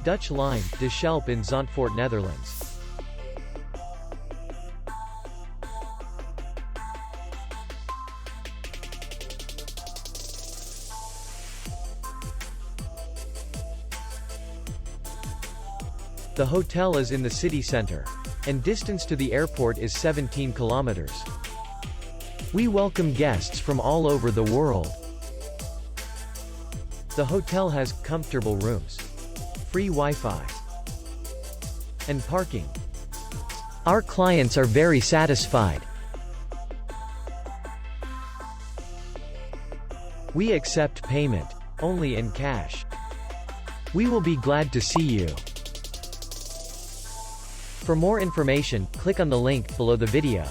Dutch Line De Schelp in Zandvoort, Netherlands. The hotel is in the city center, and distance to the airport is 17 kilometers. We welcome guests from all over the world. The hotel has comfortable rooms, free Wi-Fi, and parking. Our clients are very satisfied. We accept payment only in cash. We will be glad to see you. For more information, click on the link below the video.